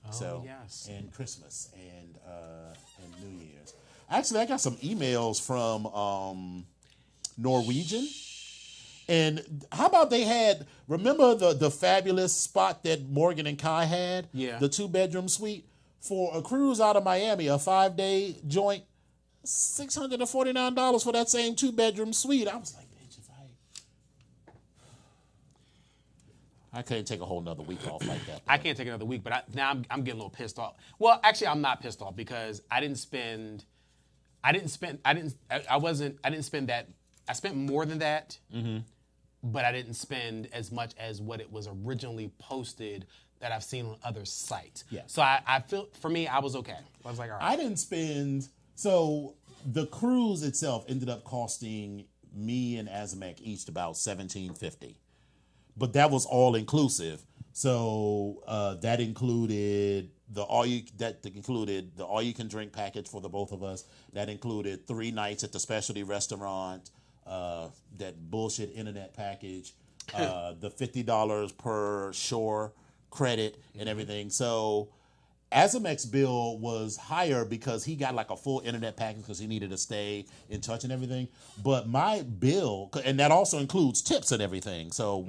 Yes. And Christmas and New Year's. Actually, I got some emails from Norwegian. And how about they had, remember the fabulous spot that Morgan and Kai had? Yeah. The 2-bedroom suite? For a cruise out of Miami, a 5-day joint, $649 for that same 2-bedroom suite. I was like, bitch, if I can't take a whole nother week off like that. I can't take another week, but now I'm getting a little pissed off. Well, actually, I'm not pissed off because I didn't spend that. I spent more than that, but I didn't spend as much as what it was originally posted that I've seen on other sites. Yeah. So I feel, for me, I was okay. I was like, all right. I didn't spend, so the cruise itself ended up costing me and Azamek each about $1,750. But that was all inclusive. So that included the all you can drink package for the both of us. That included 3 nights at the specialty restaurant, that bullshit internet package, the $50 per shore credit and everything. So Azamek's bill was higher because he got like a full internet package because he needed to stay in touch and everything. But my bill, and that also includes tips and everything. So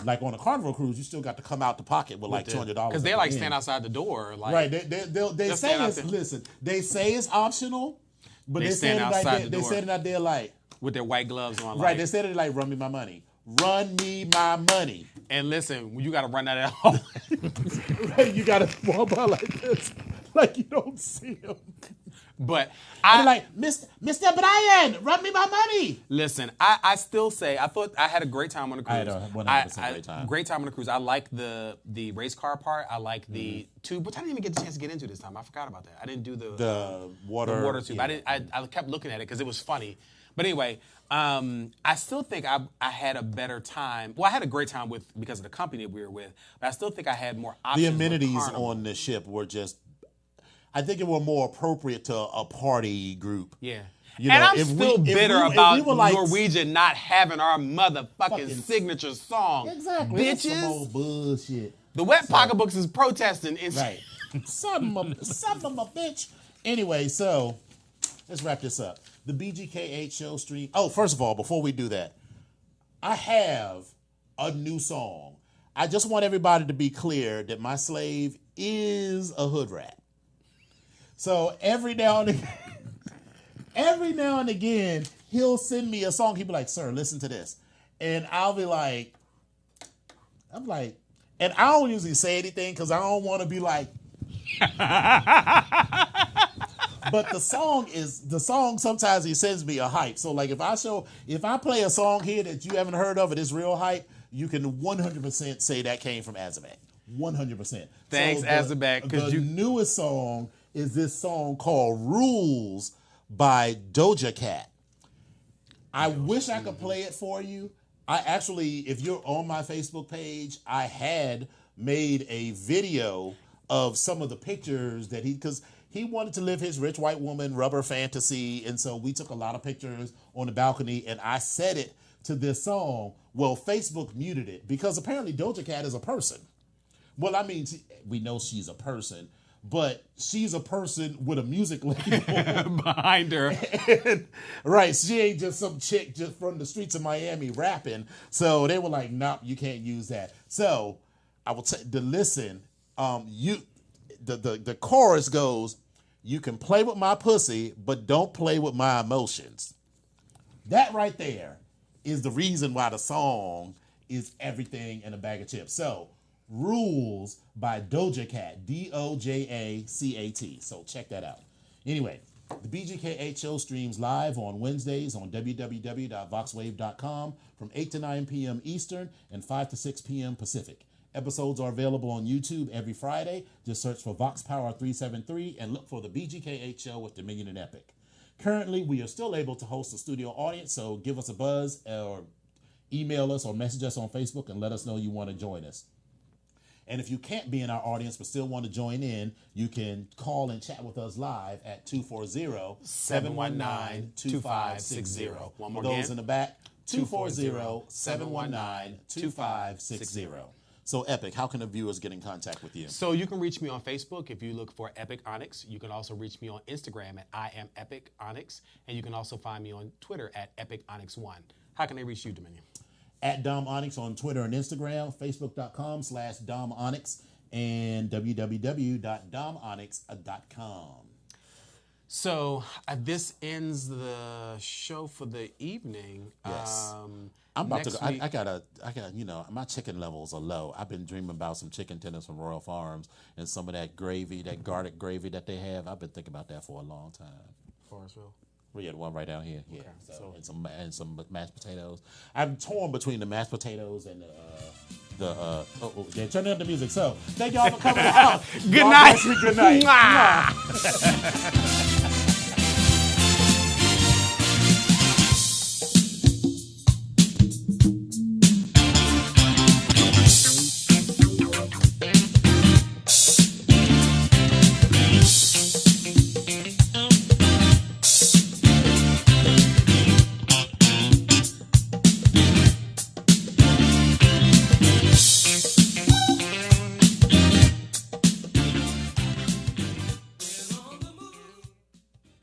like on a Carnival cruise, you still got to come out the pocket with like $200. Because they like stand outside the door. Like, right. They say it's, listen, they say it's optional, but they stand outside the door. They standing out there like. With their white gloves on. Right. They said it like, run me my money. Run me my money. And listen, you got to run that at home. Right, you got to walk by like this, like you don't see him. But I'm like, Mr. Brian, run me my money. Listen, I still say, I thought I had a great time on the cruise. I had a 100% great time. Great time on the cruise. I like the race car part. I like the tube, which I didn't even get the chance to get into this time. I forgot about that. I didn't do the water tube. Yeah. I kept looking at it because it was funny. But anyway, I still think I had a better time. Well, I had a great time because of the company that we were with, but I still think I had more options. The amenities on the ship were just, I think it were more appropriate to a party group. Yeah. You and know, I'm still bitter about Norwegian not having our motherfucking signature song. Exactly. Bitches. That's some old bullshit. The Wet Pocketbooks is protesting. Right. Something of a bitch. Anyway, so let's wrap this up. The BGK8 show stream. Oh, first of all, before we do that, I have a new song. I just want everybody to be clear that my slave is a hood rat. So every now and again, he'll send me a song. He'll be like, "Sir, listen to this," and I'll be like, and I don't usually say anything because I don't want to be like. But the song sometimes he sends me a hype. So like if I play a song here that you haven't heard of, it is real hype, you can 100% say that came from Azamek. 100%. Thanks, Azamek. The newest song is this song called Rules by Doja Cat. I wish I could play it for you. I actually, if you're on my Facebook page, I had made a video of some of the pictures that because he wanted to live his rich white woman rubber fantasy, and so we took a lot of pictures on the balcony, and I set it to this song. Well, Facebook muted it because apparently Doja Cat is a person. Well, I mean, we know she's a person, but she's a person with a music label behind her. And, right, she ain't just some chick just from the streets of Miami rapping. So they were like, "Nope, you can't use that." So I will take the listen. The chorus goes, "You can play with my pussy, but don't play with my emotions." That right there is the reason why the song is everything in a bag of chips. So, Rules by Doja Cat, Dojacat. So check that out. Anyway, the BGK8 show streams live on Wednesdays on www.voxwave.com from 8 to 9 p.m. Eastern and 5 to 6 p.m. Pacific. Episodes are available on YouTube every Friday. Just search for Vox Power 373 and look for the BGK8 show with Dominion and Epic. Currently, we are still able to host a studio audience, so give us a buzz or email us or message us on Facebook and let us know you want to join us. And if you can't be in our audience but still want to join in, you can call and chat with us live at 240-719-2560. One more For those again. in the back, 240-719-2560. So, Epic, how can the viewers get in contact with you? So you can reach me on Facebook if you look for Epic Onyx. You can also reach me on Instagram at I am Epic Onyx. And you can also find me on Twitter at Epic Onyx1. How can they reach you, Dominion? At Dom Onyx on Twitter and Instagram, facebook.com/Dom Onyx, and www.domonyx.com. So this ends the show for the evening. Yes. I'm about next to go. week- I got, my chicken levels are low. I've been dreaming about some chicken tenders from Royal Farms and some of that gravy, that garlic gravy that they have. I've been thinking about that for a long time. Forestville. We had one right down here. Yeah. Okay, So, and some mashed potatoes. I'm torn between the mashed potatoes and they're turning up the music. So thank y'all for coming out. Good God night. bless you. Good night. Mwah.